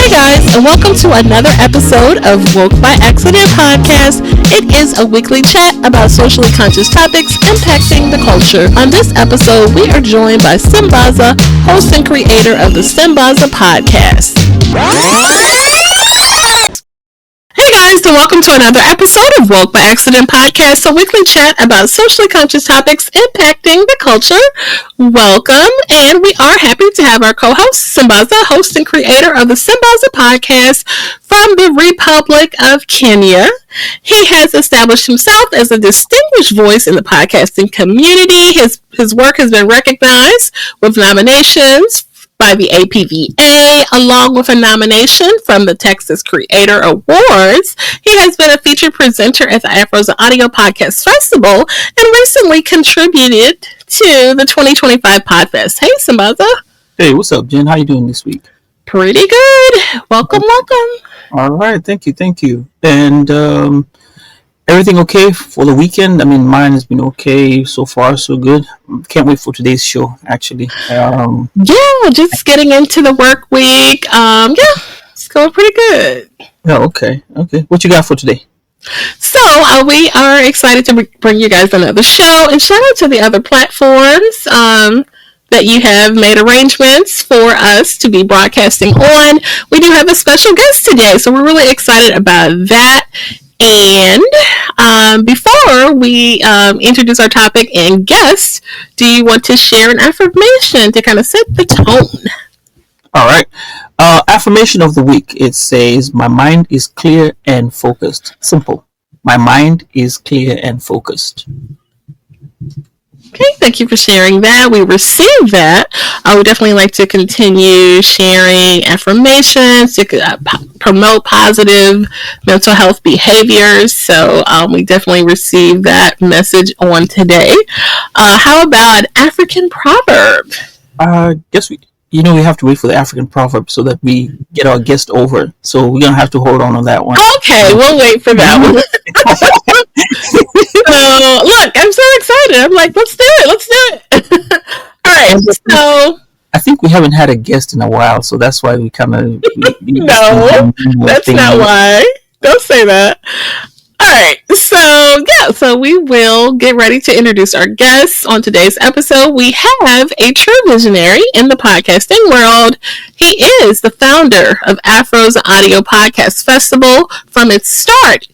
Hey guys, and welcome to another episode of Woke by Accident Podcast. It is a weekly chat about socially conscious topics impacting the culture. On this episode, we are joined by Sambaza, host and creator of the Sambaza Podcast. Hey guys, and welcome to another episode of Woke by Accident Podcast, a weekly chat about socially conscious topics impacting the culture. Welcome, and we are happy to have our co-host, Sambaza, host and creator of the Sambaza Podcast from the Republic of Kenya. He has established himself as a distinguished voice in the podcasting community. His work has been recognized with nominations by the APVA, along with a nomination from the Texas Creator Awards. He has been a featured presenter at the Afros Audio Podcast Festival and recently contributed to the 2025 Podfest. Hey, Sambaza. Hey, what's up, Jen? How you doing this week? Pretty good. Welcome. All right, thank you. And everything okay for the weekend? I mean, mine has been okay so far, so good. Can't wait for today's show, actually. Just getting into the work week. It's going pretty good. Oh, okay. What you got for today? So we are excited to bring you guys another show, and shout out to the other platforms that you have made arrangements for us to be broadcasting on. We do have a special guest today, so we're really excited about that. And before we introduce our topic and guest, do you want to share an affirmation to kind of set the tone? All right. Affirmation of the week. It says, my mind is clear and focused. Simple. My mind is clear and focused. Okay, thank you for sharing that. We received that. I would definitely like to continue sharing affirmations to promote positive mental health behaviors. So we definitely received that message on today. How about an African proverb? Guess we have to wait for the African proverb so that we get our guest over. So we're going to have to hold on that one. Okay, we'll wait for that one. So, look, I'm so excited. I'm like, let's do it. All right, so I think we haven't had a guest in a while, so that's why we kind of... No, that's not why. Don't say that. All right, so we will get ready to introduce our guests on today's episode. We have a true visionary in the podcasting world. He is the founder of Afros Audio Podcast Festival. From its start,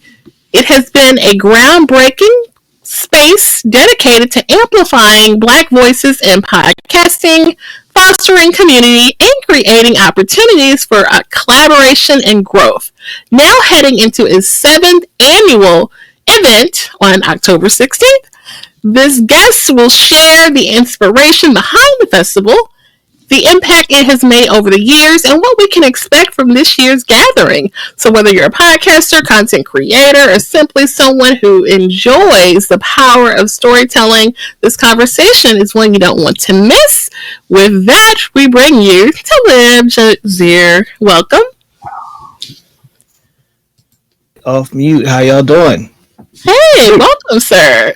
it has been a groundbreaking space dedicated to amplifying Black voices in podcasting, fostering community, and creating opportunities for collaboration and growth. Now heading into its 7th annual event on October 16th, this guest will share the inspiration behind the festival, the impact it has made over the years, and what we can expect from this year's gathering. So whether you're a podcaster, content creator, or simply someone who enjoys the power of storytelling, this conversation is one you don't want to miss. With that, we bring you Talib Jasir. Welcome. Off mute. How y'all doing? Hey, welcome, sir.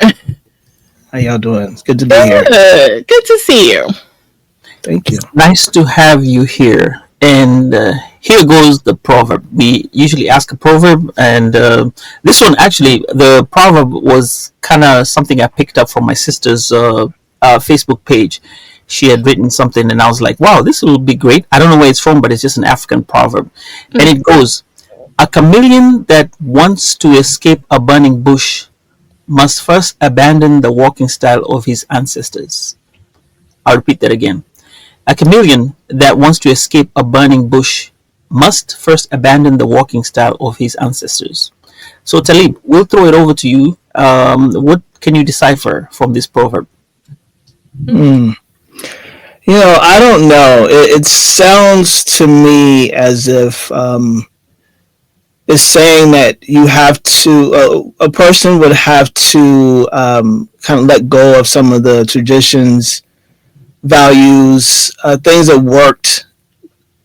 How y'all doing? It's good to be here. Good to see you. Thank you. Nice to have you here. And here goes the proverb. We usually ask a proverb, and this one, actually, the proverb was kind of something I picked up from my sister's Facebook page. She had written something, and I was like, wow, this will be great. I don't know where it's from, but it's just an African proverb. And it goes, a chameleon that wants to escape a burning bush must first abandon the walking style of his ancestors. I'll repeat that again. A chameleon that wants to escape a burning bush must first abandon the walking style of his ancestors. So, Talib, we'll throw it over to you. What can you decipher from this proverb? I don't know. It sounds to me as if it's saying that you have to, a person would have to kind of let go of some of the traditions, values, things that worked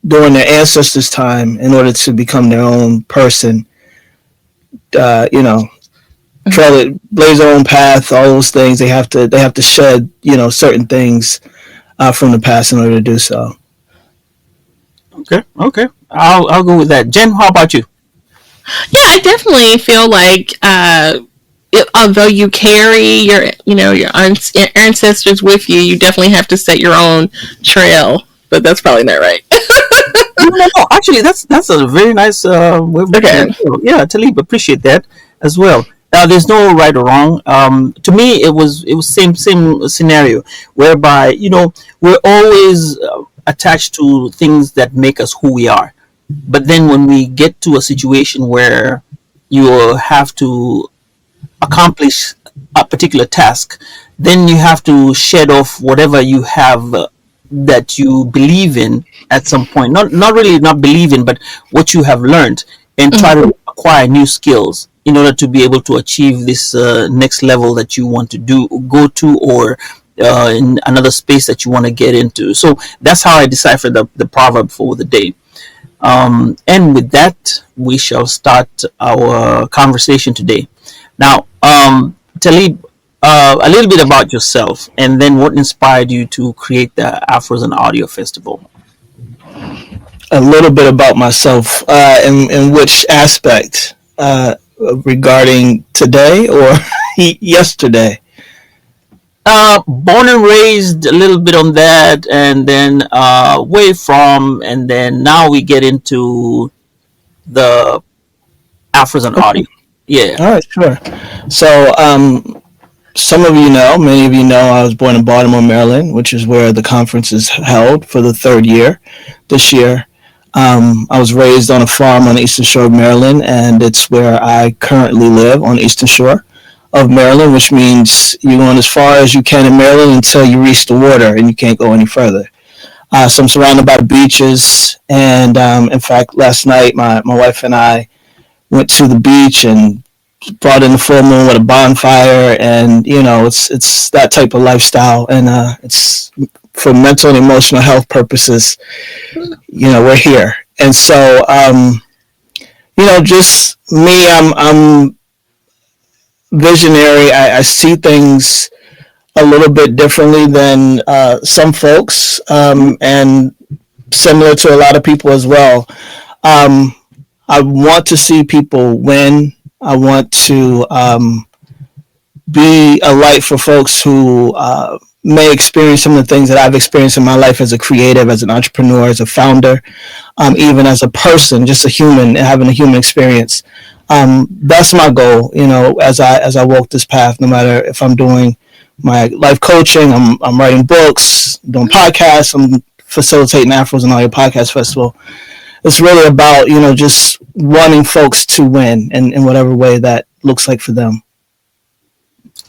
during their ancestors' time in order to become their own person. Blaze their own path, all those things. They have to shed, certain things from the past in order to do so. Okay. I'll go with that. Jen, how about you? Yeah, I definitely feel like although you carry your ancestors with you, you definitely have to set your own trail. But that's probably not right. No. Actually, that's a very nice way of looking Okay. at it. Yeah, Talib, appreciate that as well. There's no right or wrong. To me, it was same scenario whereby we're always attached to things that make us who we are. But then when we get to a situation where you have to accomplish a particular task, then you have to shed off whatever you have that you believe in at some point. Not really not believe in, but what you have learned, and try to acquire new skills in order to be able to achieve this next level that you want to go to, or in another space that you want to get into. So that's how I decipher the proverb for the day. And with that, we shall start our conversation today. Now, Talib, a little bit about yourself, and then what inspired you to create the Afros and Audio Festival. A little bit about myself, in which aspect, regarding today or yesterday. Born and raised, a little bit on that, and then way from, and then now we get into the Afros and Audio. Yeah. All right, sure. So, some of you know, many of you know, I was born in Baltimore, Maryland, which is where the conference is held for the third year this year. I was raised on a farm on the Eastern Shore of Maryland, and it's where I currently live on the Eastern Shore of Maryland, which means you're going as far as you can in Maryland until you reach the water and you can't go any further. So I'm surrounded by beaches, and in fact, last night my wife and I went to the beach and brought in the full moon with a bonfire, and it's that type of lifestyle, and it's for mental and emotional health purposes. We're here, and so just me, I'm visionary. I see things a little bit differently than some folks, and similar to a lot of people as well. I want to see people win. I want to be a light for folks who may experience some of the things that I've experienced in my life as a creative, as an entrepreneur, as a founder, even as a person, just a human, having a human experience. That's my goal, as I walk this path. No matter if I'm doing my life coaching, I'm writing books, doing podcasts, I'm facilitating Afros and Audio Podcast Festival. It's really about, just wanting folks to win in whatever way that looks like for them.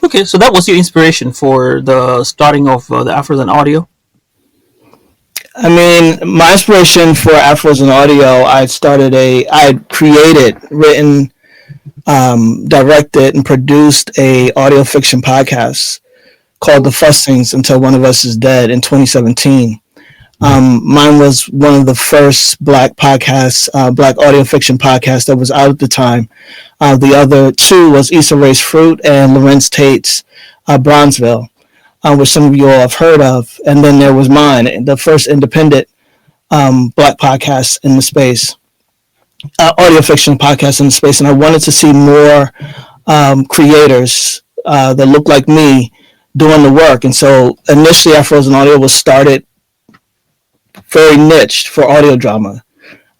Okay, so that was your inspiration for the starting of the Afros and Audio? I mean, my inspiration for Afros and Audio, I created, written, directed, and produced a audio fiction podcast called The Fussings Until One of Us Is Dead in 2017. Mine was one of the first Black podcasts, Black audio fiction podcasts that was out at the time. The other two was Issa Rae's Fruit and Lorenz Tate's Bronzeville, which some of you all have heard of. And then there was mine, the first independent Black podcast in the space, audio fiction podcast in the space. And I wanted to see more creators that look like me doing the work. And so initially Afros and Audio was started very niched for audio drama,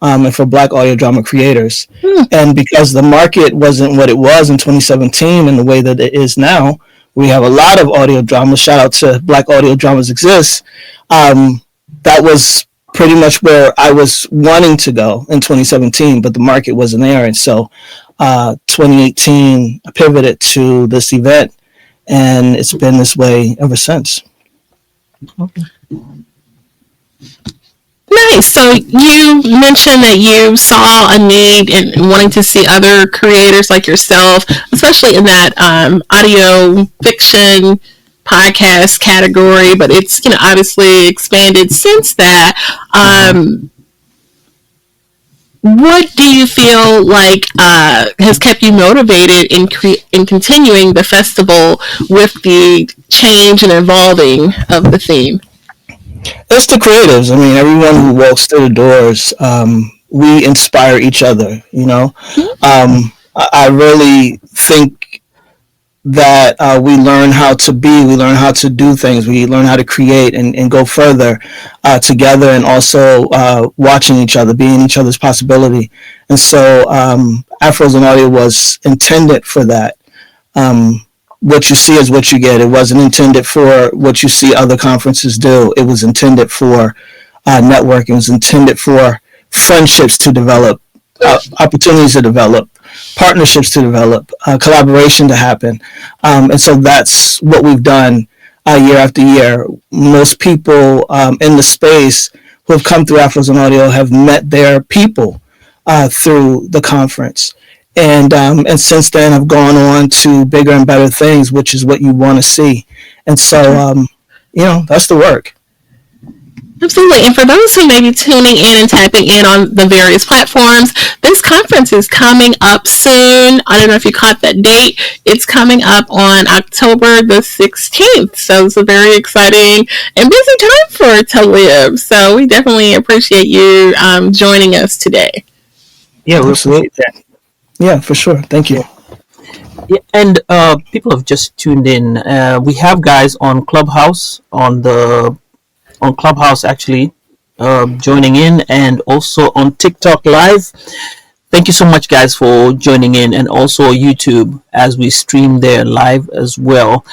and for Black audio drama creators. And because the market wasn't what it was in 2017 and the way that it is now, we have a lot of audio dramas. Shout out to Black Audio Dramas Exist. That was pretty much where I was wanting to go in 2017, but the market wasn't there. And so 2018, I pivoted to this event, and it's been this way ever since. Okay. Nice. So you mentioned that you saw a need in wanting to see other creators like yourself, especially in that audio fiction podcast category, but it's obviously expanded since that. What do you feel like has kept you motivated in continuing the festival with the change and evolving of the theme? It's the creatives. I mean, everyone who walks through the doors we inspire each other. I really think that we learn how to be, we learn how to do things, we learn how to create and go further together, and also watching each other, being each other's possibility. And so Afros and Audio was intended for that. What you see is what you get. It wasn't intended for what you see other conferences do. It was intended for networking. It was intended for friendships to develop, opportunities to develop, partnerships to develop, collaboration to happen. And so that's what we've done year after year. Most people in the space who have come through Afros and Audio have met their people through the conference. And since then I've gone on to bigger and better things, which is what you want to see. And so, that's the work. Absolutely. And for those who may be tuning in and tapping in on the various platforms, this conference is coming up soon. I don't know if you caught that date. It's coming up on October the 16th. So it's a very exciting and busy time for Talib. So we definitely appreciate you joining us today. Yeah, we appreciate that. Yeah, for sure. Thank you. Yeah, and people have just tuned in. We have guys on Clubhouse, on Clubhouse actually, joining in, and also on TikTok Live. Thank you so much, guys, for joining in, and also YouTube as we stream there live as well.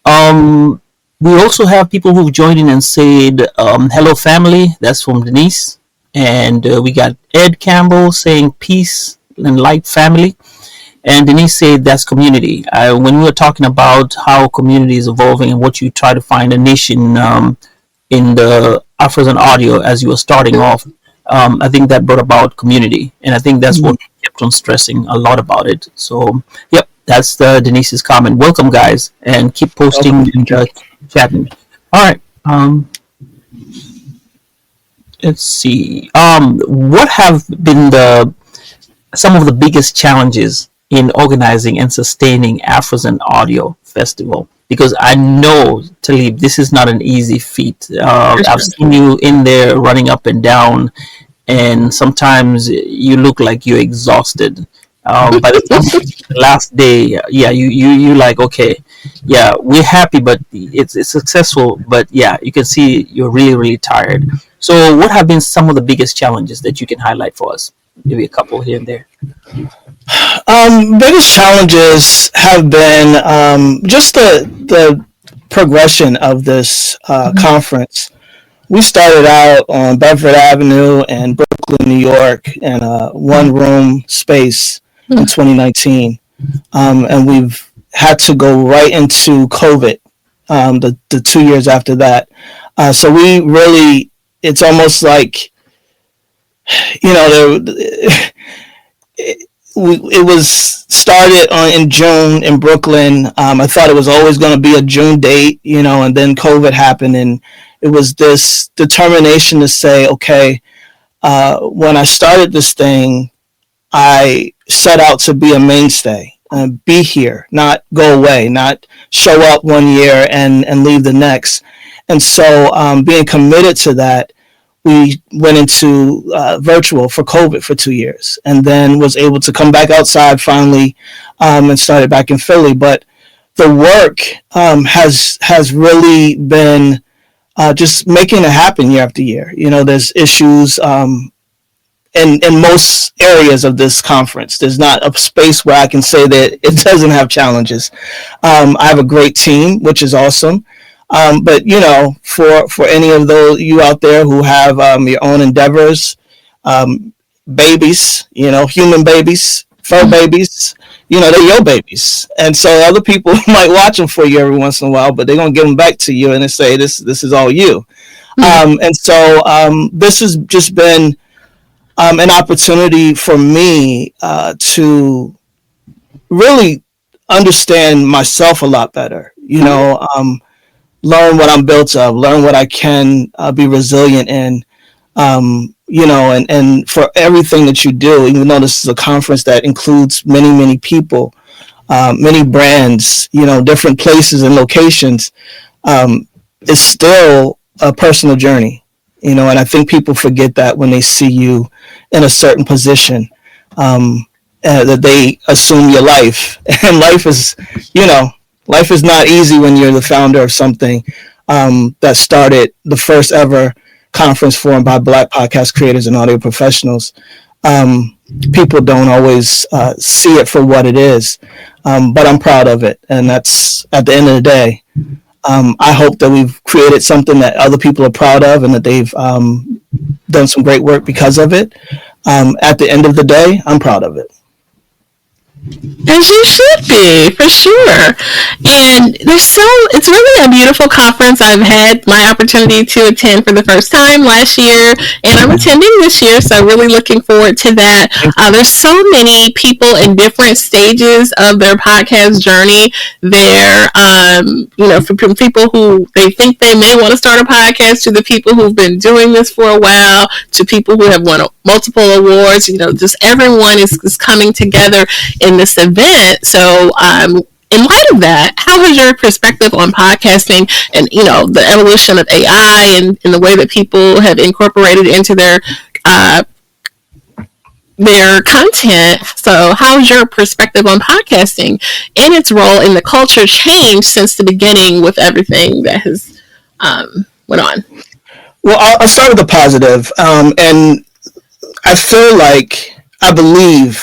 We also have people who've joined in and said, hello, family. That's from Denise. And we got Ed Campbell saying peace and light, family. And Denise said that's community. When we were talking about how community is evolving and what you try to find a niche in the Afros and Audio as you were starting off, I think that brought about community. And I think that's what we kept on stressing a lot about it. So, yep, that's Denise's comment. Welcome, guys, and keep posting and chatting. All right. Let's see. What have been some of the biggest challenges in organizing and sustaining Afros and Audio Festival? Because I know, Talib, this is not an easy feat. I've seen you in there running up and down, and sometimes you look like you're exhausted. By the last day, you like, okay, yeah, we're happy, but it's successful, but yeah, you can see you're really, really tired. So what have been some of the biggest challenges that you can highlight for us? Maybe a couple here and there. Biggest challenges have been just the progression of this conference. We started out on Bedford Avenue in Brooklyn, New York, in a one-room space in 2019, and we've had to go right into COVID the 2 years after that. So we really, it's almost like, it was started in June in Brooklyn. I thought it was always going to be a June date, and then COVID happened, and it was this determination to say, okay, when I started this thing, I set out to be a mainstay, be here, not go away, not show up one year and leave the next. And so being committed to that, we went into virtual for COVID for 2 years, and then was able to come back outside finally and started back in Philly. But the work has really been just making it happen year after year. There's issues in most areas of this conference. There's not a space where I can say that it doesn't have challenges. I have a great team, which is awesome. But for any of those you out there who have your own endeavors, babies, human babies, fur babies, they're your babies, and so other people might watch them for you every once in a while, but they're gonna give them back to you and they say this is all you. And so this has just been an opportunity for me to really understand myself a lot better. Learn what I'm built of, learn what I can be resilient in, and for everything that you do, even though this is a conference that includes many, many people, many brands, different places and locations, it's still a personal journey. and I think people forget that when they see you in a certain position, that they assume your life. And life is not easy when you're the founder of something that started the first ever conference forum by Black podcast creators and audio professionals. People don't always see it for what it is, but I'm proud of it. And that's, at the end of the day, I hope that we've created something that other people are proud of, and that they've done some great work because of it. At the end of the day, I'm proud of it. As you should be, for sure. And it's really a beautiful conference. I've had my opportunity to attend for the first time last year, and I'm attending this year, so really looking forward to that. There's so many people in different stages of their podcast journey there. From people who they think they may want to start a podcast, to the people who've been doing this for a while, to people who have won multiple awards. Just everyone is coming together in this event. So in light of that, how has your perspective on podcasting and the evolution of AI and the way that people have incorporated into their content, so how's your perspective on podcasting and its role in the culture changed since the beginning with everything that has went on? Well, I'll start with the positive, and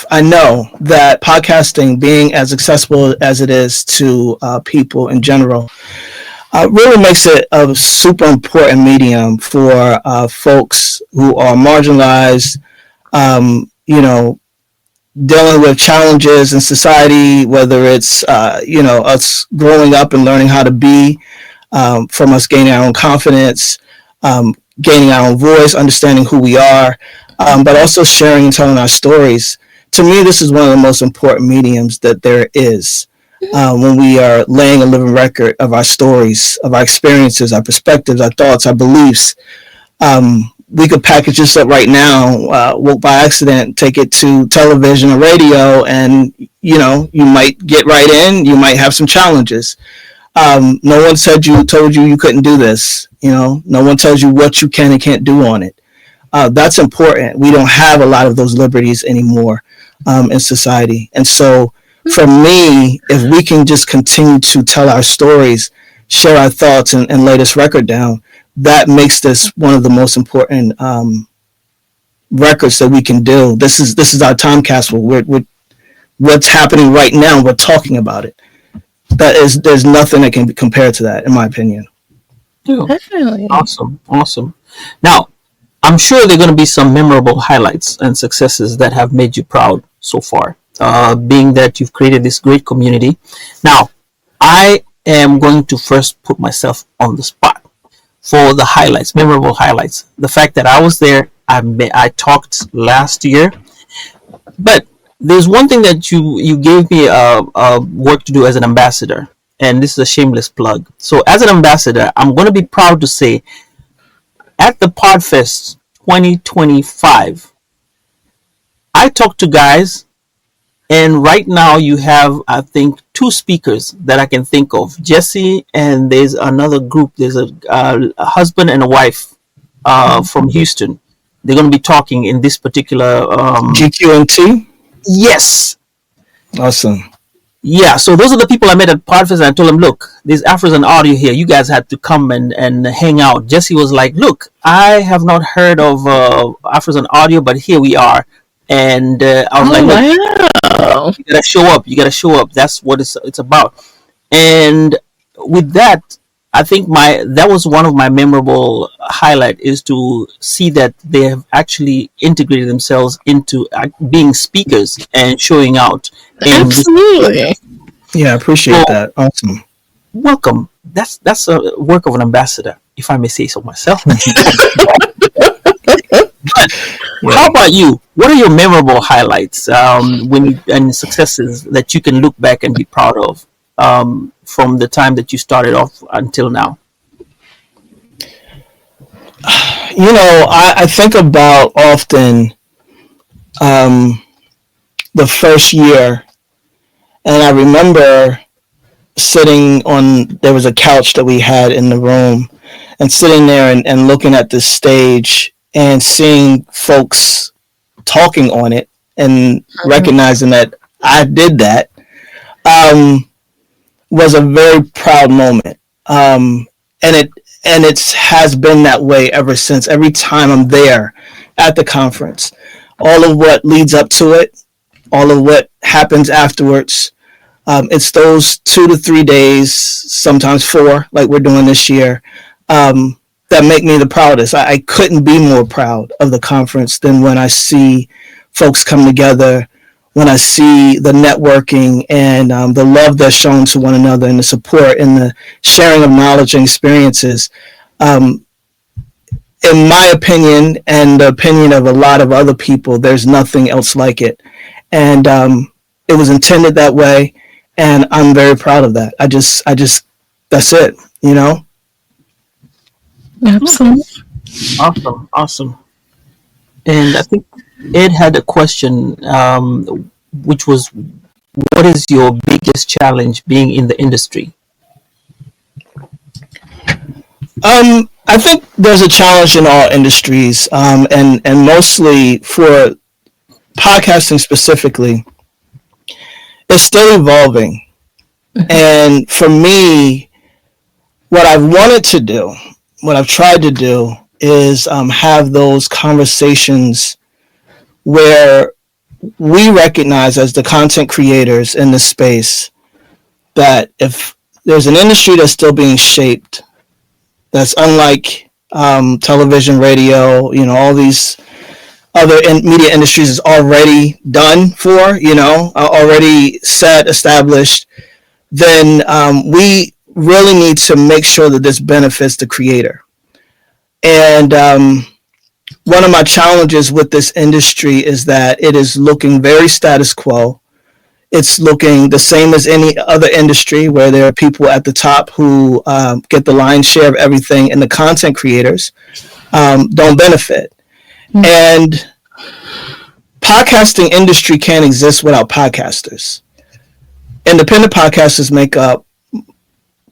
I know that podcasting, being as accessible as it is to people in general, really makes it a super important medium for folks who are marginalized, dealing with challenges in society, whether it's, us growing up and learning how to be, from us gaining our own confidence, gaining our own voice, understanding who we are, but also sharing and telling our stories. To me, this is one of the most important mediums that there is, when we are laying a living record of our stories, of our experiences, our perspectives, our thoughts, our beliefs. We could package this up right now, by accident, take it to television or radio, and, you might get right in, you might have some challenges. No one told you couldn't do this. No one tells you what you can and can't do on it. That's important. We don't have a lot of those liberties anymore in society. And so for me, if we can just continue to tell our stories, share our thoughts, and lay this record down, that makes this one of the most important records that we can do. This is our time capsule. We're what's happening right now. We're talking about it. There's nothing that can be compared to that, in my opinion. Dude, definitely. Awesome. Now, I'm sure there are going to be some memorable highlights and successes that have made you proud so far, being that you've created this great community. Now, I am going to first put myself on the spot for the highlights, memorable highlights. The fact that I was there, I talked last year, but there's one thing that you gave me work to do as an ambassador, and this is a shameless plug. So as an ambassador, I'm going to be proud to say, at the Podfest 2025, I talked to guys, and right now you have, I think, 2 speakers that I can think of. Jesse, and there's another group. There's a husband and a wife from Houston. They're going to be talking in this particular... GQ&T? Yes. Awesome. Yeah, so those are the people I met at Podfest, and I told them, look, there's Afros and audio here. You guys had to come and hang out. Jesse was like, look, I have not heard of Afros and audio, but here we are. And I was like, wow. You gotta show up. That's what it's about. And with that, I think that was one of my memorable highlight, is to see that they have actually integrated themselves into being speakers and showing out. Absolutely. Yeah, I appreciate that. Awesome. Welcome. That's a work of an ambassador, if I may say so myself. But how about you? What are your memorable highlights and successes that you can look back and be proud of from the time that you started off until now? I think about often the first year, and I remember there was a couch that we had in the room, and sitting there and looking at this stage and seeing folks talking on it and recognizing that I did that was a very proud moment. And it has been that way ever since. Every time I'm there at the conference, all of what leads up to it, all of what happens afterwards, it's those 2 to 3 days, sometimes 4, like we're doing this year, that make me the proudest. I couldn't be more proud of the conference than when I see folks come together, when I see the networking and the love that's shown to one another and the support and the sharing of knowledge and experiences. In my opinion and the opinion of a lot of other people, there's nothing else like it. And it was intended that way. And I'm very proud of that. I just, that's it, you know? Absolutely. Awesome. And I think Ed had a question, which was, what is your biggest challenge being in the industry? I think there's a challenge in all industries, and mostly for podcasting specifically. It's still evolving. And for me, what I've wanted to do, what I've tried to do is have those conversations where we recognize as the content creators in this space that if there's an industry that's still being shaped, that's unlike television, radio, you know, all these other media industries is already done for, you know, already set, established, then we really need to make sure that this benefits the creator. And one of my challenges with this industry is that it is looking very status quo. It's looking the same as any other industry where there are people at the top who get the lion's share of everything, and the content creators don't benefit. Mm-hmm. And podcasting industry can't exist without podcasters. Independent podcasters make up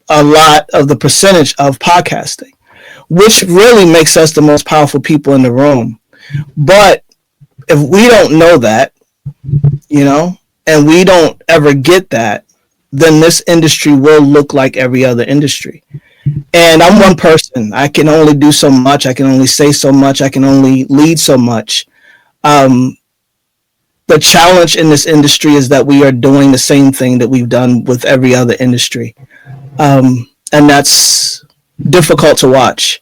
a lot of the percentage of podcasting, which really makes us the most powerful people in the room. But if we don't know that, you know, and we don't ever get that, then this industry will look like every other industry. And I'm one person. I can only do so much. I can only say so much. I can only lead so much. The challenge in this industry is that we are doing the same thing that we've done with every other industry. And that's difficult to watch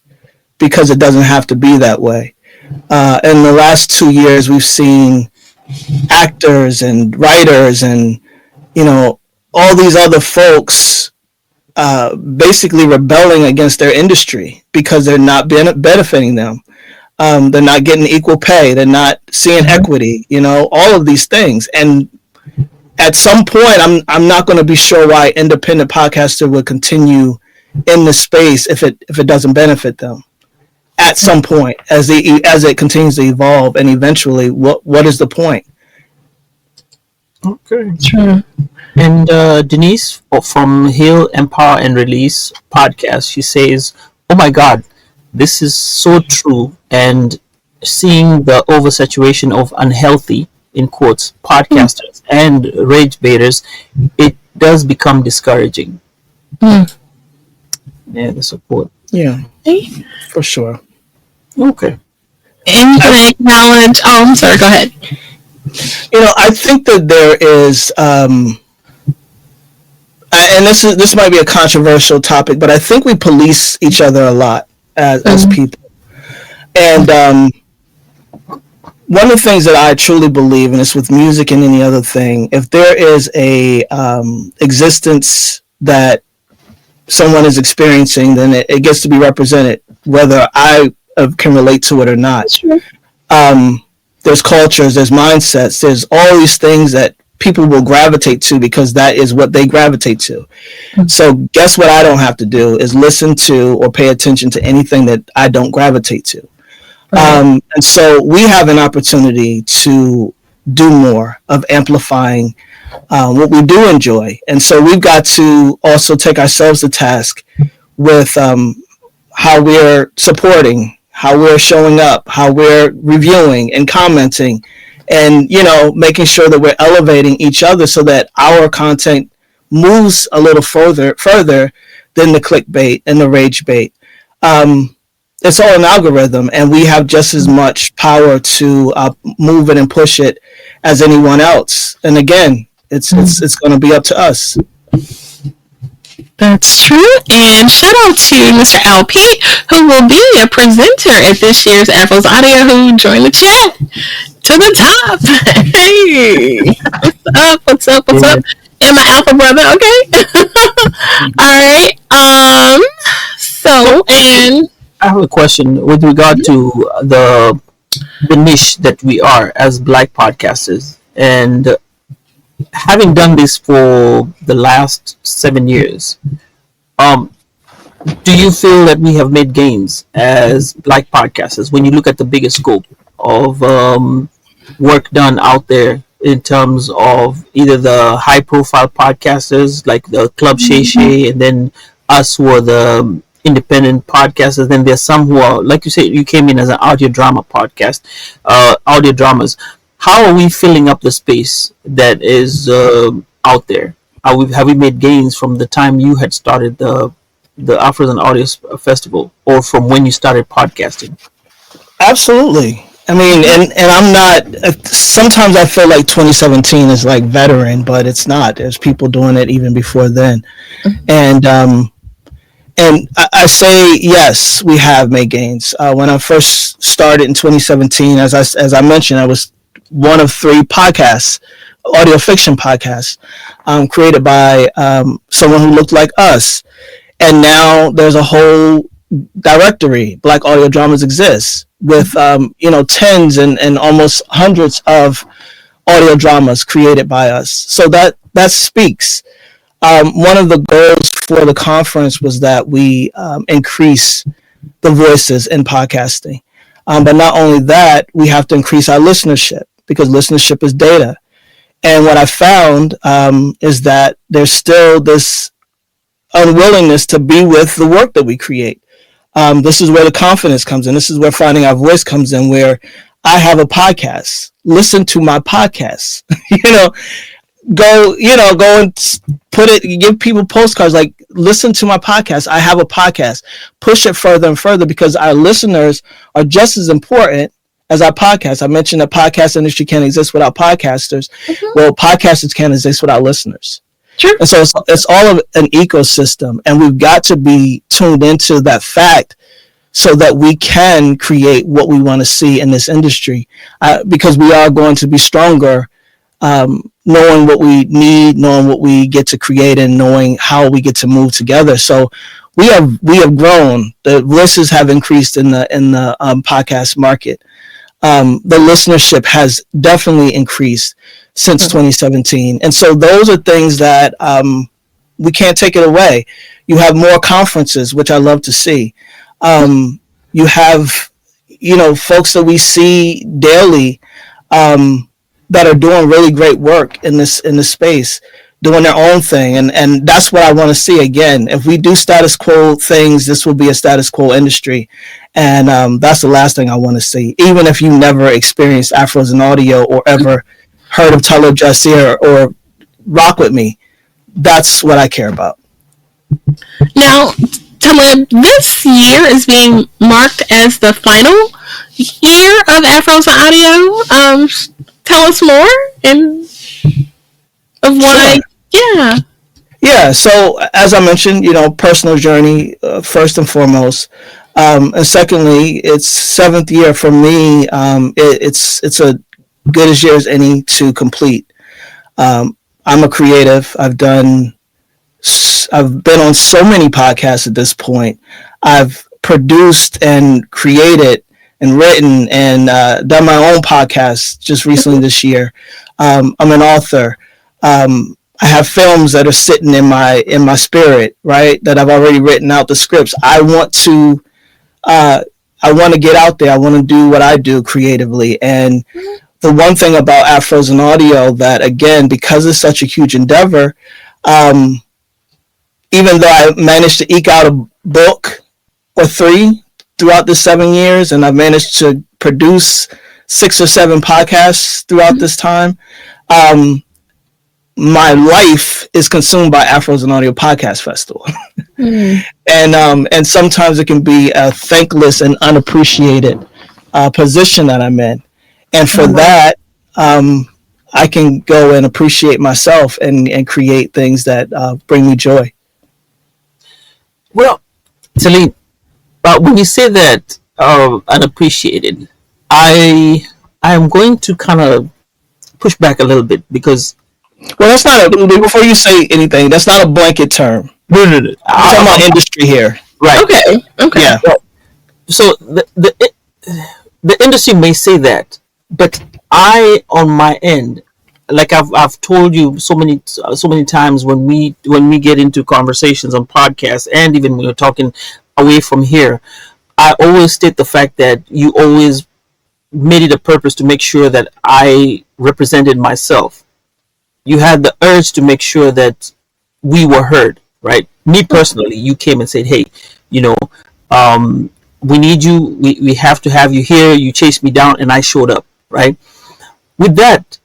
because it doesn't have to be that way. In the last 2 years, we've seen actors and writers and, you know, all these other folks basically rebelling against their industry because they're not benefiting them. They're not getting equal pay. They're not seeing equity, you know, all of these things. And at some point, I'm not going to be sure why independent podcaster would continue in the space if it doesn't benefit them. At some point, as it continues to evolve, and eventually, what is the point? Okay, sure. And Denise from Heal, Empower, and Release podcast, she says, "Oh my God, this is so true." And seeing the oversaturation of unhealthy, in quotes, podcasters and rage baiters, it does become discouraging. Yeah, the support. Yeah, for sure. Okay. And can I acknowledge? Oh, I'm sorry. Go ahead. You know, I think that there is, and this might be a controversial topic, but I think we police each other a lot as people. And one of the things that I truly believe, and it's with music and any other thing, if there is a existence that someone is experiencing, then it gets to be represented, whether I can relate to it or not. Sure. There's cultures, there's mindsets, there's all these things that people will gravitate to because that is what they gravitate to. So guess what I don't have to do is listen to or pay attention to anything that I don't gravitate to. Right. And so we have an opportunity to do more of amplifying what we do enjoy. And so we've got to also take ourselves to task with how we're supporting, how we're showing up, how we're reviewing and commenting, and making sure that we're elevating each other so that our content moves a little further than the clickbait and the rage bait. It's all an algorithm, and we have just as much power to move it and push it as anyone else. And again, it's going to be up to us. That's true. And shout out to Mr. LP, who will be a presenter at this year's Afros Audio, who joined the chat to the top. Hey, what's up? And my alpha brother, okay. All right. So, and I have a question with regard to the niche that we are as Black podcasters, and having done this for the last 7 years, do you feel that we have made gains as Black podcasters when you look at the bigger scope of work done out there in terms of either the high profile podcasters like the Club Shay Shay, and then us who are the independent podcasters? Then there's some who are, like you said, you came in as an audio drama podcast, audio dramas. How are we filling up the space that is out there? Have we made gains from the time you had started the Afros and Audio Festival, or from when you started podcasting? Absolutely. I mean, and I'm not. Sometimes I feel like 2017 is like veteran, but it's not. There's people doing it even before then, and I say yes, we have made gains. When I first started in 2017, as I mentioned, I was one of 3 podcasts, audio fiction podcasts, created by someone who looked like us. And now there's a whole directory, Black audio dramas exists, with tens and almost hundreds of audio dramas created by us. So that speaks. One of the goals for the conference was that we increase the voices in podcasting. But not only that, we have to increase our listenership, because listenership is data. And what I found is that there's still this unwillingness to be with the work that we create. This is where the confidence comes in. This is where finding our voice comes in, where I have a podcast. Listen to my podcast. Go and put it, give people postcards like, listen to my podcast. I have a podcast. Push it further and further, because our listeners are just as important as our podcast. I mentioned the podcast industry can't exist without podcasters. Well, podcasters can't exist without listeners. Sure. And so it's all of an ecosystem, and we've got to be tuned into that fact so that we can create what we want to see in this industry, because we are going to be stronger, knowing what we need, knowing what we get to create, and knowing how we get to move together. So we have grown. The voices have increased in the podcast market. The listenership has definitely increased since 2017. And so those are things that we can't take it away. You have more conferences, which I love to see. You have, folks that we see daily that are doing really great work in this space, doing their own thing. And that's what I want to see again. If we do status quo things, this will be a status quo industry. And that's the last thing I want to see. Even if you never experienced Afros and Audio or ever heard of Talib Jasir or rock with me, that's what I care about. Now, Talib, this year is being marked as the final year of Afros and Audio. Tell us more of why. Sure. Yeah. So as I mentioned, personal journey first and foremost, and secondly, it's 7th year for me. It's a good as year as any to complete. I'm a creative. I've been on so many podcasts at this point. I've produced and created and written and done my own podcast just recently this year. I'm an author. I have films that are sitting in my spirit, right? That I've already written out the scripts. I want to get out there. I want to do what I do creatively. And the one thing about Afros and Audio that, again, because it's such a huge endeavor, even though I managed to eke out a book or 3 throughout the 7 years, and I've managed to produce 6 or 7 podcasts throughout this time. My life is consumed by Afros and Audio Podcast Festival. And sometimes it can be a thankless and unappreciated position that I'm in. And for that, I can go and appreciate myself and create things that bring me joy. Well, Talib, when you say that unappreciated, I am going to kind of push back a little bit because. Well, that's not before you say anything, that's not a blanket term. No. I'm talking about industry here. Right. Okay. Yeah. So the industry may say that, but I, on my end, like I've told you so many times when we get into conversations on podcasts, and even when we're talking away from here, I always state the fact that you always made it a purpose to make sure that I represented myself. You had the urge to make sure that we were heard, right? Me personally, you came and said, hey, we need you. We have to have you here. You chased me down and I showed up, right? With that,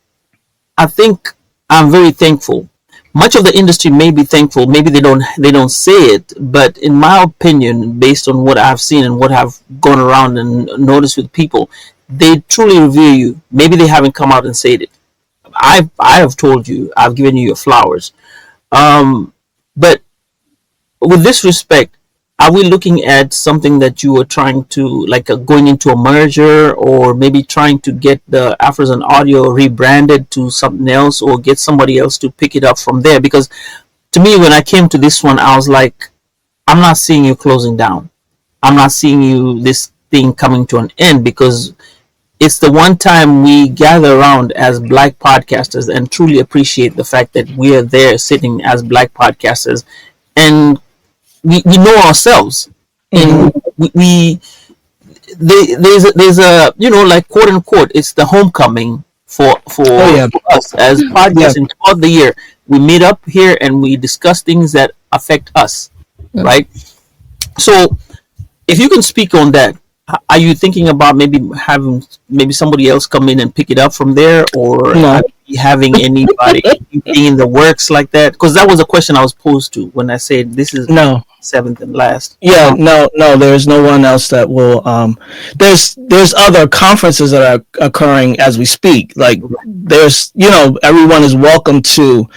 I think I'm very thankful. Much of the industry may be thankful. Maybe they don't say it, but in my opinion, based on what I've seen and what I've gone around and noticed with people, they truly revere you. Maybe they haven't come out and said it. I have told you, I've given you your flowers. But with this respect, are we looking at something that you were trying to, like going into a merger, or maybe trying to get the Afros and Audio rebranded to something else, or get somebody else to pick it up from there? Because to me, when I came to this one, I was like, I'm not seeing you closing down. I'm not seeing this thing coming to an end, because it's the one time we gather around as Black podcasters and truly appreciate the fact that we are there sitting as Black podcasters, and we know ourselves, and there's a like, quote unquote, it's the homecoming for us as podcasters. Throughout the year, we meet up here and we discuss things that affect us, right? So if you can speak on that, are you thinking about maybe having somebody else come in and pick it up from there, or having anybody in the works like that? Because that was a question I was posed to when I said this is seventh and last. No, there's no one else that will. There's other conferences that are occurring as we speak. Like there's, everyone is welcome to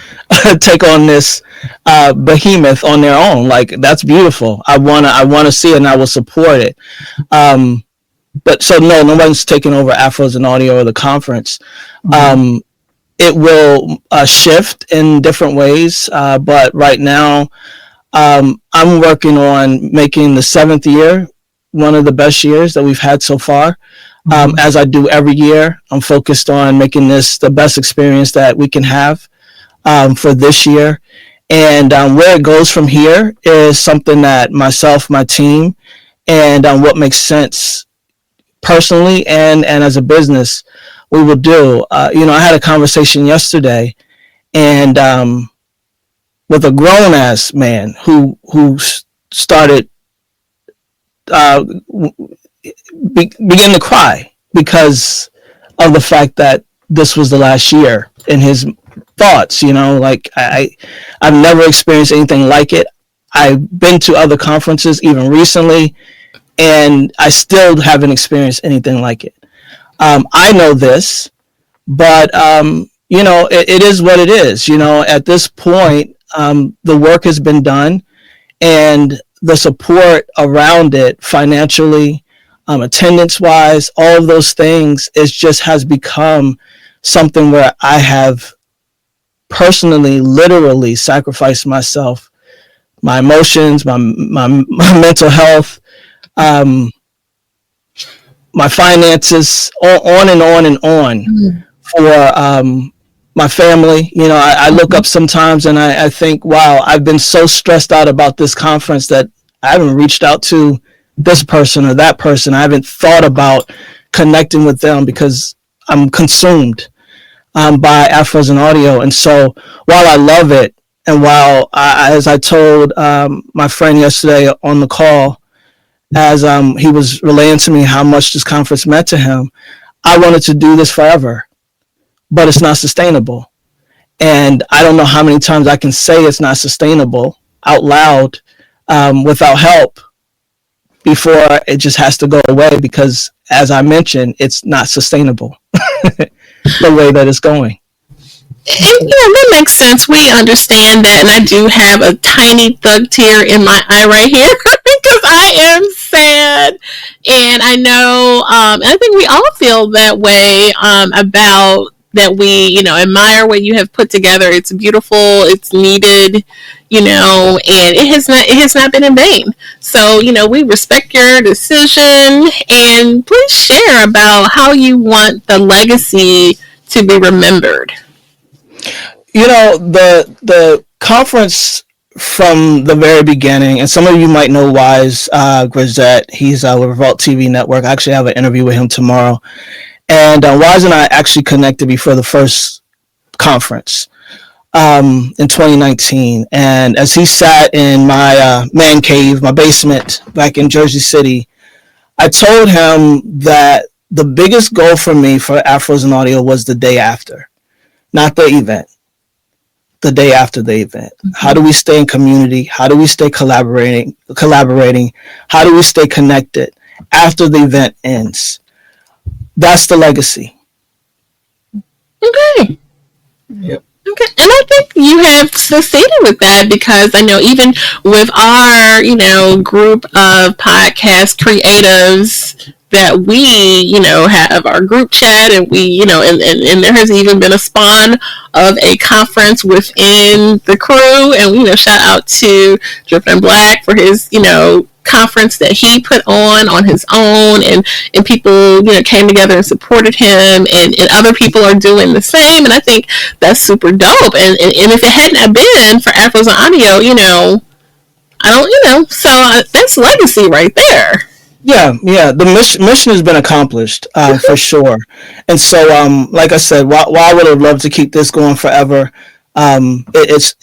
take on this behemoth on their own. Like, that's beautiful. I wanna see it, and I will support it. But so no one's taking over Afros and Audio or the conference. It will shift in different ways, but right now, I'm working on making the 7th year one of the best years that we've had so far. As I do every year, I'm focused on making this the best experience that we can have for this year. And where it goes from here is something that myself, my team, and what makes sense personally and as a business, we will do. I had a conversation yesterday, and with a grown ass man who started begin to cry because of the fact that this was the last year, in his thoughts. Like, I've never experienced anything like it. I've been to other conferences even recently, and I still haven't experienced anything like it. I know this, but it is what it is. At this point, the work has been done, and the support around it, financially, attendance wise, all of those things, it just has become something where I have personally, literally sacrificed myself, my emotions, my mental health, my finances, on and on and on for my family. I look up sometimes and I think, wow, I've been so stressed out about this conference that I haven't reached out to this person or that person. I haven't thought about connecting with them because I'm consumed by Afros and Audio. And so while I love it, and while as I told my friend yesterday on the call, as he was relaying to me how much this conference meant to him. I wanted to do this forever, but it's not sustainable. And I don't know how many times I can say it's not sustainable out loud without help before it just has to go away, because, as I mentioned, it's not sustainable the way that it's going. And that makes sense. We understand that, and I do have a tiny thug tear in my eye right here because I am sad, and I know, and I think we all feel that way about that. We, admire what you have put together. It's beautiful. It's needed, and it has not been in vain. So, we respect your decision, and please share about how you want the legacy to be remembered. The conference from the very beginning, and some of you might know Wise Grisette. He's with Revolt TV Network. I actually have an interview with him tomorrow. And Wise and I actually connected before the first conference in 2019. And as he sat in my man cave, my basement back in Jersey City, I told him that the biggest goal for me for Afros and Audio was the day after, not the event. The day after the event. Mm-hmm. How do we stay in community? How do we stay collaborating? How do we stay connected after the event ends? That's the legacy. Okay. Yep. Okay. And I think you have succeeded with that, because I know even with our, group of podcast creatives that we, have our group chat, and we, and there has even been a spawn of a conference within the crew. And, shout out to Drippin' Black for his, conference that he put on his own, and people, came together and supported him, and other people are doing the same. And I think that's super dope. And if it hadn't been for Afros and Audio, I don't, so that's legacy right there. Yeah. The mission has been accomplished for sure. And so, like I said, while I would have loved to keep this going forever, it's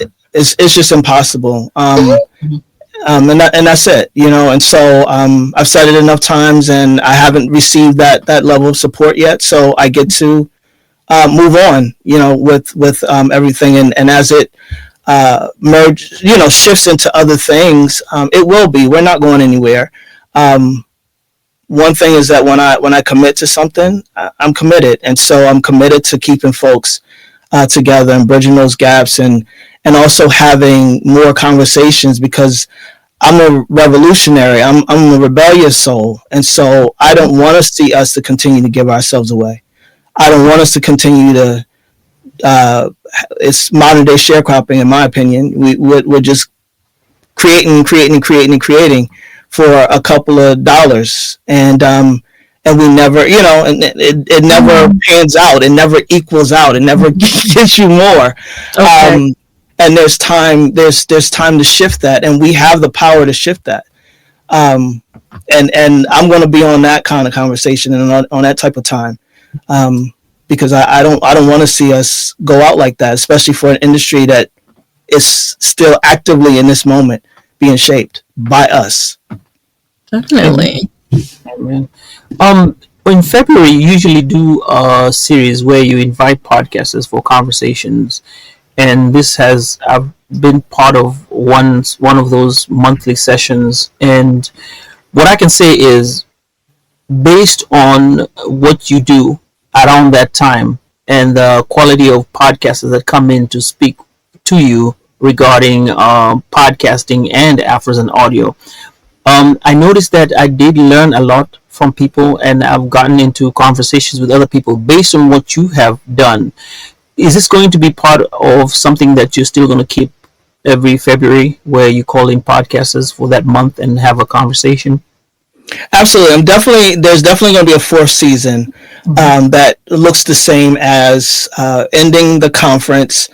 just impossible. And that's it, And so I've said it enough times, and I haven't received that level of support yet. So I get to move on, with everything, and as it shifts into other things, it will be. We're not going anywhere. One thing is that when I commit to something, I'm committed, and so I'm committed to keeping folks together and bridging those gaps, and also having more conversations, because I'm a revolutionary. I'm a rebellious soul, and so I don't want to see us to continue to give ourselves away. I don't want us to continue to. It's modern day sharecropping, in my opinion. We're just creating for a couple of dollars, and we never, and it never pans out. It never equals out. It never gives you more. Okay. And there's time to shift that, and we have the power to shift that. And I'm going to be on that kind of conversation and on that type of time, because I don't want to see us go out like that, especially for an industry that is still actively in this moment being shaped by us. Definitely. In February, you usually do a series where you invite podcasters for conversations. And this has been part of one of those monthly sessions. And what I can say is, based on what you do around that time and the quality of podcasters that come in to speak to you regarding podcasting and Afros and Audio, I noticed that I did learn a lot from people, and I've gotten into conversations with other people based on what you have done. Is this going to be part of something that you're still going to keep every February, where you call in podcasters for that month and have a conversation? Absolutely. There's definitely going to be a fourth season that looks the same as ending the conference,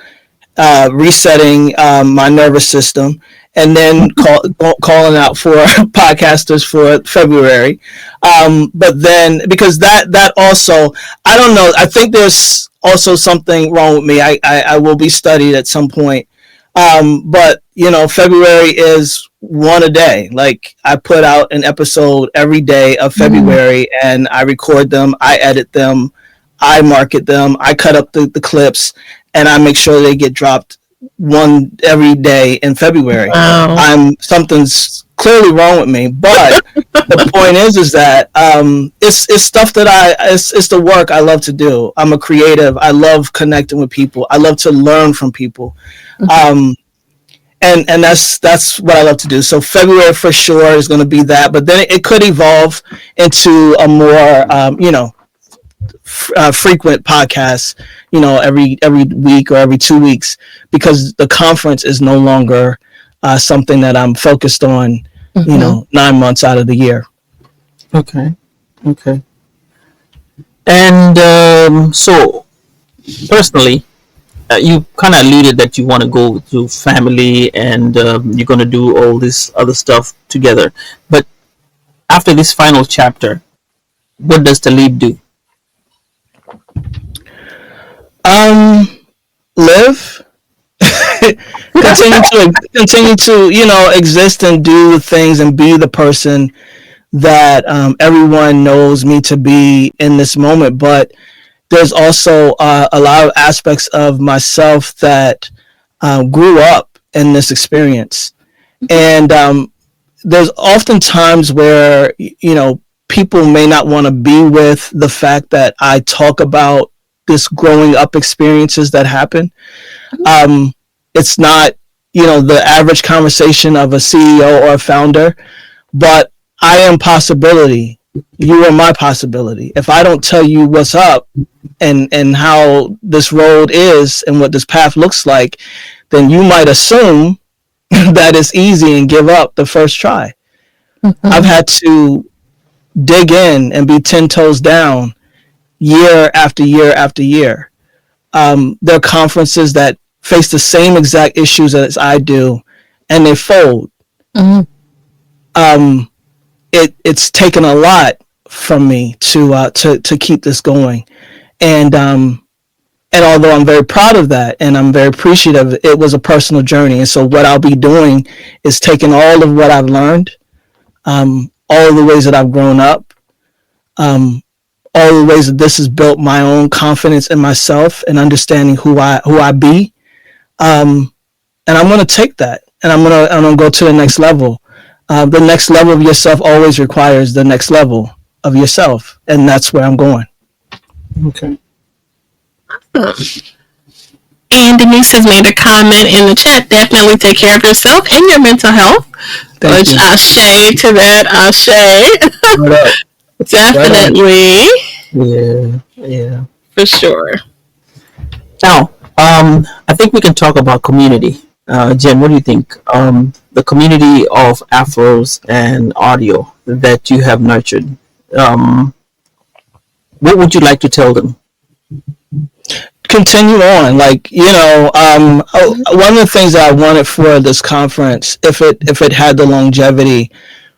resetting my nervous system, and then calling out for podcasters for February. But then, because that also, I don't know, I think there's also something wrong with me. I will be studied at some point. But February is one a day. Like I put out an episode every day of February, and I record them, I edit them, I market them, I cut up the clips, and I make sure they get dropped one every day in February. Wow. Something's clearly wrong with me, but the point is that it's stuff that it's the work I love to do. I'm a creative. I love connecting with people. I love to learn from people. And that's what I love to do. So February for sure is going to be that, but then it could evolve into a more frequent podcast, every week or every 2 weeks, because the conference is no longer something that I'm focused on, 9 months out of the year. Okay. And so, personally, you kind of alluded that you want to go to family and you're going to do all this other stuff together. But after this final chapter, what does Talib do? Live. continue to exist and do the things and be the person that everyone knows me to be in this moment. But there's also a lot of aspects of myself that grew up in this experience, and there's often times where people may not want to be with the fact that I talk about this growing up experiences that happen. It's not the average conversation of a CEO or a founder, but I am possibility. You are my possibility. If I don't tell you what's up and how this road is and what this path looks like, then you might assume that it's easy and give up the first try. I've had to dig in and be 10 toes down year after year after year. There are conferences that face the same exact issues as I do, and they fold. It's taken a lot from me to keep this going, and although I'm very proud of that and I'm very appreciative, it was a personal journey. And so what I'll be doing is taking all of what I've learned, all of the ways that I've grown up, all the ways that this has built my own confidence in myself and understanding who I be, and I'm going to take that and I'm going to go to the next level. The next level of yourself always requires the next level of yourself, and that's where I'm going. Okay. And Denise has made a comment in the chat. Definitely take care of yourself and your mental health. Thank you. Ashe to that. Ashe. Definitely. Yeah. For sure. Now, I think we can talk about community. Jen, what do you think? The community of Afros and audio that you have nurtured. What would you like to tell them? Continue on. One of the things that I wanted for this conference, if it had the longevity,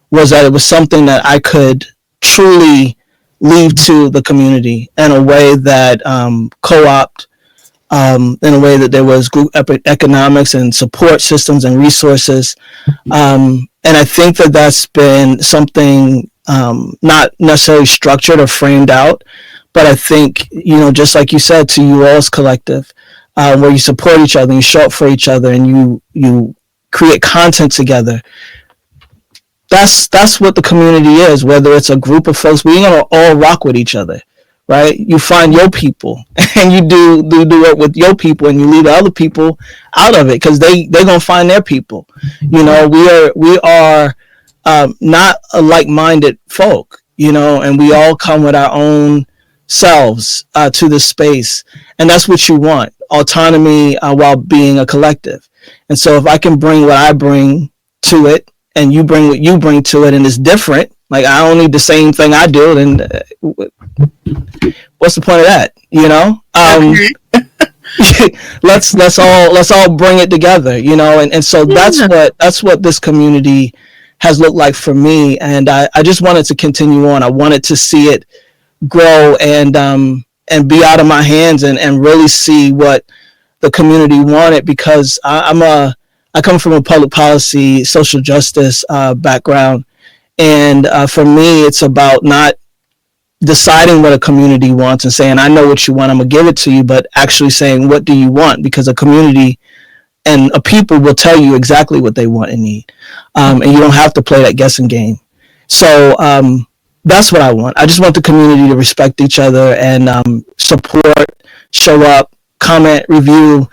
was that it was something that I could truly leave to the community in a way that co-opt, in a way that there was group economics and support systems and resources. And I think that that's been something not necessarily structured or framed out, but I think, just like you said, to you all's collective, where you support each other, and you show up for each other, and you create content together. That's what the community is. Whether it's a group of folks, we ain't gonna all rock with each other, right? You find your people, and you do it with your people, and you leave the other people out of it because they're gonna find their people. We are not a like-minded folk, and we all come with our own selves to this space, and that's what you want: autonomy while being a collective. And so if I can bring what I bring to it, and you bring what you bring to it, and it's different, like I don't need the same thing I do, then what's the point of that? Let's all bring it together, and so that's what this community has looked like for me, and I just wanted to continue on. I wanted to see it grow and be out of my hands and really see what the community wanted, because I'm a I come from a public policy, social justice background. And for me, it's about not deciding what a community wants and saying, I know what you want, I'm going to give it to you, but actually saying, what do you want? Because a community and a people will tell you exactly what they want and need. And you don't have to play that guessing game. So that's what I want. I just want the community to respect each other and support, show up, comment, review,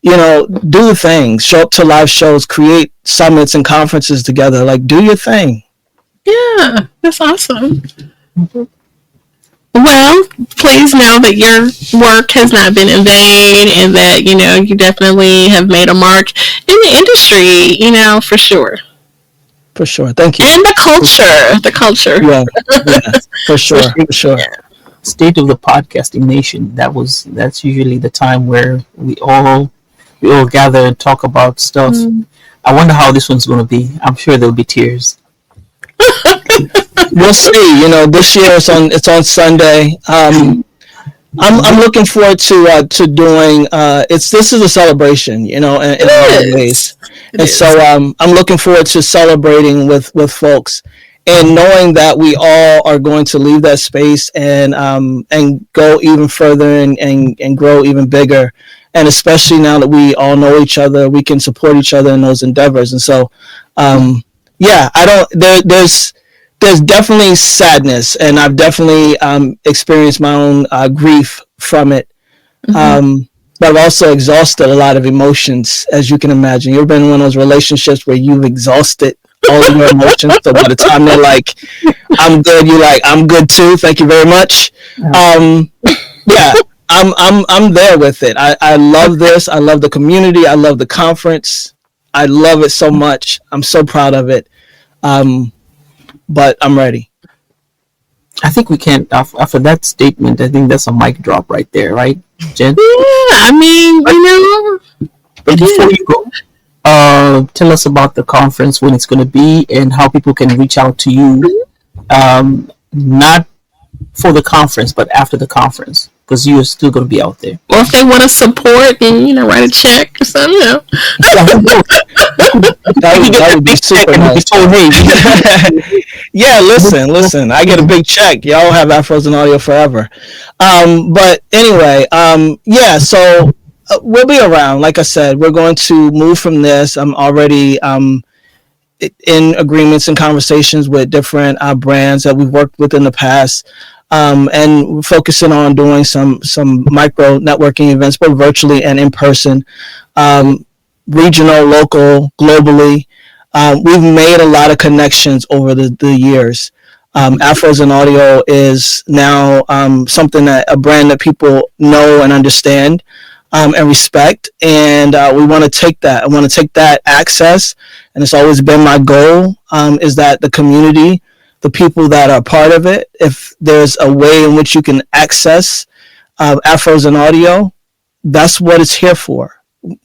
do the things, show up to live shows, create summits and conferences together. Like, do your thing. Yeah, that's awesome. Well, please know that your work has not been in vain and that, you definitely have made a mark in the industry, for sure. For sure. Thank you. And the culture. Yeah, for sure. For sure. Yeah. State of the podcasting nation. That's usually the time where we all gather and talk about stuff. I wonder how this one's going to be. I'm sure there'll be tears. We'll see. This year it's on Sunday. I'm looking forward to doing. This is a celebration, in a lot of ways, and so I'm looking forward to celebrating with folks, and knowing that we all are going to leave that space and go even further and grow even bigger, and especially now that we all know each other, we can support each other in those endeavors, and so there's definitely sadness, and I've definitely experienced my own grief from it. Mm-hmm. But I've also exhausted a lot of emotions, as you can imagine. You've been in one of those relationships where you've exhausted all of your emotions. So by the time they're like, I'm good, you're like, I'm good too. Thank you very much. I'm there with it. I love this. I love the community. I love the conference. I love it so much. I'm so proud of it. But I'm ready. I think we can't, after that statement, I think that's a mic drop right there, right, Jen? Yeah, I mean, But before you go, tell us about the conference, when it's going to be, and how people can reach out to you, not for the conference, but after the conference, because you're still going to be out there. Or if they want to support, then, write a check or something, That would be super nice. Yeah, listen. I get a big check. Y'all have Afros and audio forever. But anyway, so we'll be around. Like I said, we're going to move from this. I'm already in agreements and conversations with different brands that we've worked with in the past. And we're focusing on doing some micro networking events, both virtually and in person. Regional, local, globally. We've made a lot of connections over the years. Afros and Audio is now something a brand that people know and understand and respect. And we want to take that. I want to take that access. And it's always been my goal, is that the community, the people that are part of it, if there's a way in which you can access Afros and Audio, that's what it's here for.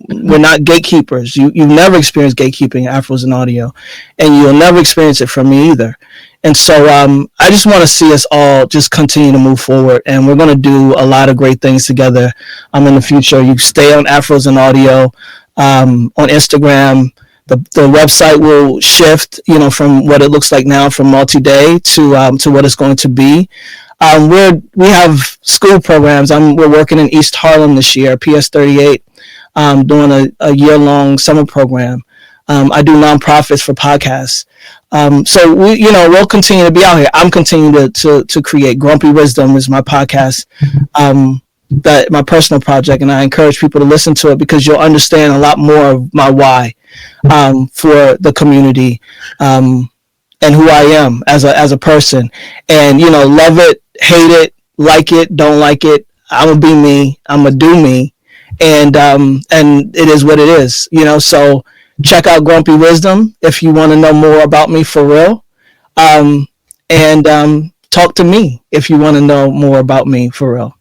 We're not gatekeepers. You've never experienced gatekeeping Afros and Audio, and you'll never experience it from me either. And so I just want to see us all just continue to move forward, and we're going to do a lot of great things together in the future. You stay on Afros and Audio on Instagram. The website will shift, from what it looks like now, from multi-day to what it's going to be. We have school programs. We're working in East Harlem this year, PS 38. Doing a year-long summer program. I do nonprofits for podcasts. So we'll continue to be out here. I'm continuing to create. Grumpy Wisdom is my podcast, that my personal project, and I encourage people to listen to it because you'll understand a lot more of my why for the community and who I am as a person. And love it, hate it, like it, don't like it. I'm gonna be me. I'm gonna do me. And it is what it is, so check out Grumpy Wisdom if you want to know more about me for real. And talk to me if you want to know more about me for real.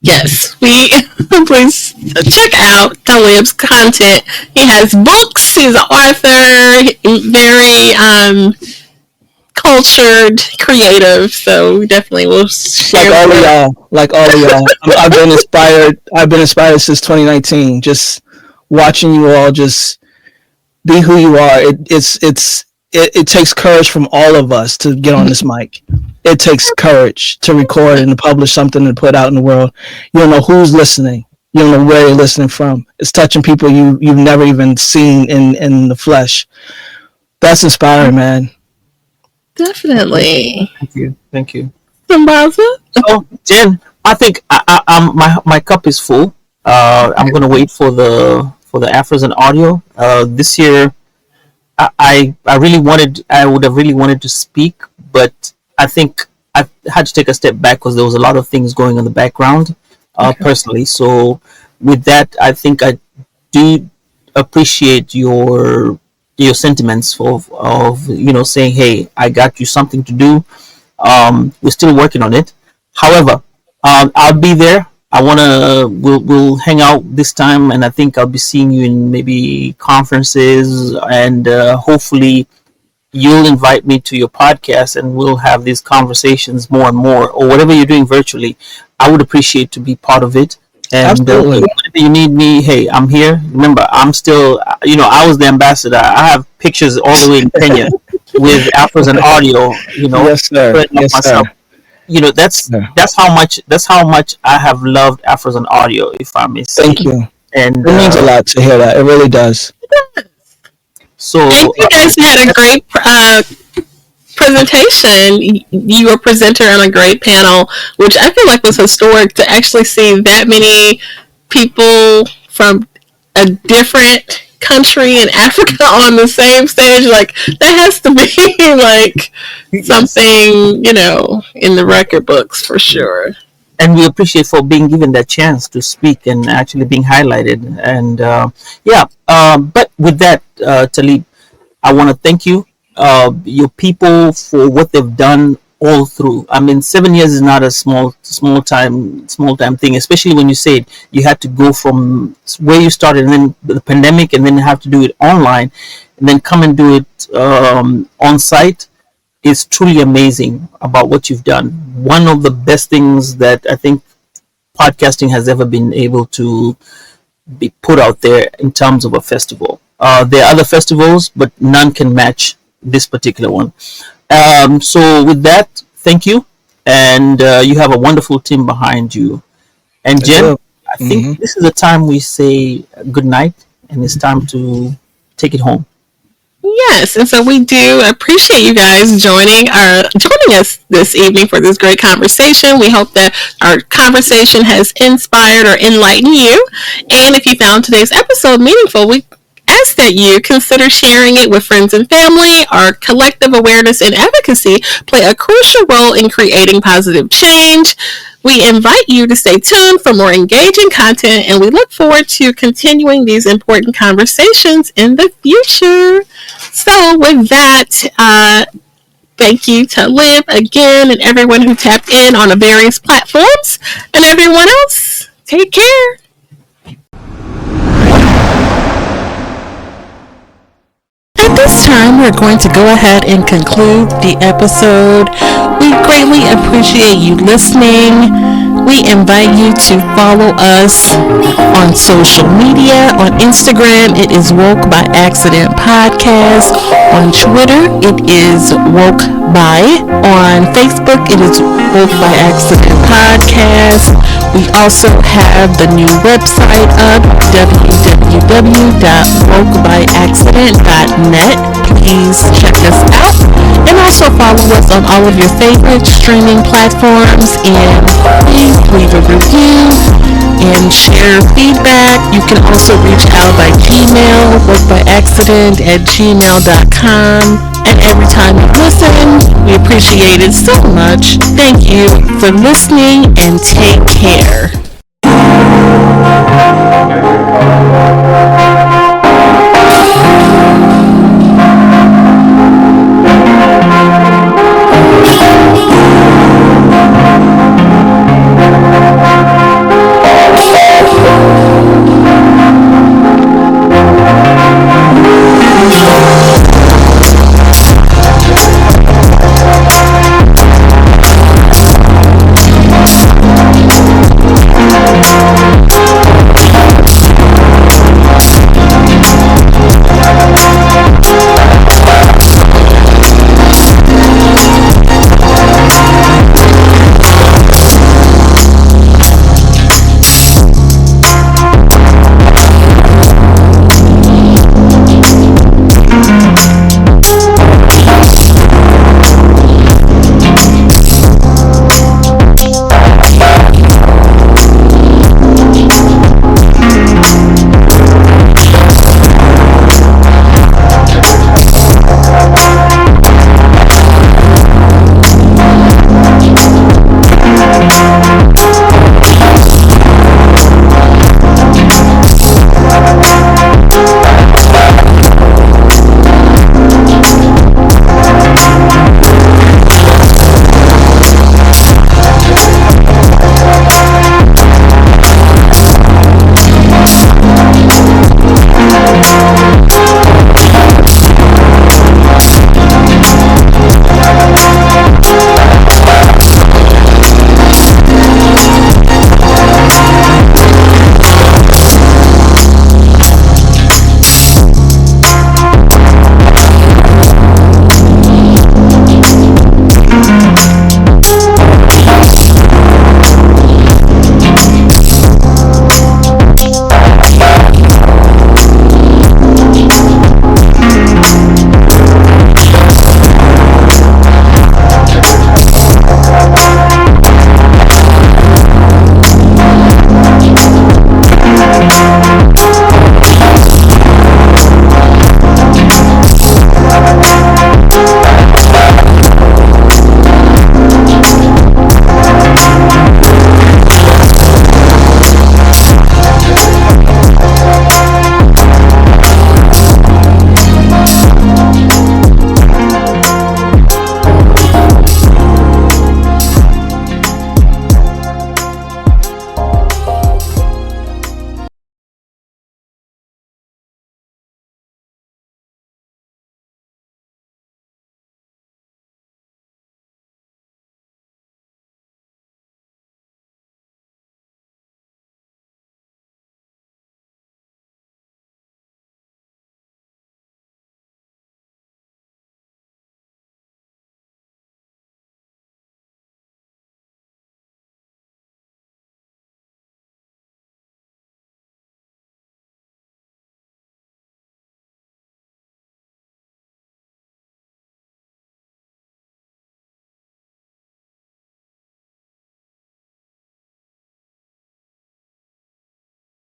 Yes, please check out Talib's content. He has books, he's an author, very cultured, creative, so we definitely will share. Like all of y'all. I've been inspired since 2019. Just watching you all just be who you are. It takes courage from all of us to get on this mic. It takes courage to record and to publish something and put out in the world. You don't know who's listening. You don't know where you're listening from. It's touching people you've never even seen in the flesh. That's inspiring, man. Definitely. Thank you. Sambaza? So, Jen, I think my cup is full. I'm gonna wait for the Afros and audio. This year, I would have really wanted to speak, but I think I had to take a step back because there was a lot of things going on in the background, personally. So with that, I think I do appreciate your sentiments of saying, hey, I got you something to do. We're still working on it. However, I'll be there. We'll hang out this time, and I think I'll be seeing you in maybe conferences, and hopefully you'll invite me to your podcast, and we'll have these conversations more and more, or whatever you're doing virtually. I would appreciate to be part of it. And Absolutely. If you need me, hey, I'm here. Remember, I'm still, I was the ambassador. I have pictures all the way in Kenya with Afros and audio. Yes, sir. Yes, myself. sir. That's how much I have loved Afros and audio, if I may say. Thank you. And it means a lot to hear that. It really does. So and you guys had a great presentation. You were a presenter on a great panel, which I feel like was historic to actually see that many people from a different country in Africa on the same stage. Like, that has to be like something, in the record books for sure. And we appreciate for being given that chance to speak and actually being highlighted. And but with that, Talib, I want to thank you, your people, for what they've done all through. I mean, 7 years is not a small time thing, especially when you said you had to go from where you started and then the pandemic, and then have to do it online, and then come and do it on site. Is truly amazing about what you've done. One of the best things that I think podcasting has ever been able to be put out there in terms of a festival. There are other festivals, but none can match this particular one. So with that, thank you. And you have a wonderful team behind you. And Jen, I think this is the time we say good night, and it's time to take it home. Yes, and so we do appreciate you guys joining us this evening for this great conversation. We hope that our conversation has inspired or enlightened you. And if you found today's episode meaningful, we ask that you consider sharing it with friends and family. Our collective awareness and advocacy play a crucial role in creating positive change. We invite you to stay tuned for more engaging content, and we look forward to continuing these important conversations in the future. So with that, thank you to Talib again, and everyone who tapped in on the various platforms, and everyone else, take care. At this time, we're going to go ahead and conclude the episode. We greatly appreciate you listening. We invite you to follow us on social media. On Instagram, it is Woke by Accident Podcast. On Twitter, it is Woke by. On Facebook, it is Woke by Accident Podcast. We also have the new website up, www.wokebyaccident.net. Please check us out, and also follow us on all of your favorite streaming platforms, and please leave a review and share feedback. You can also reach out by Gmail, wokebyaccident@gmail.com. And every time you listen, we appreciate it so much. Thank you for listening, and take care.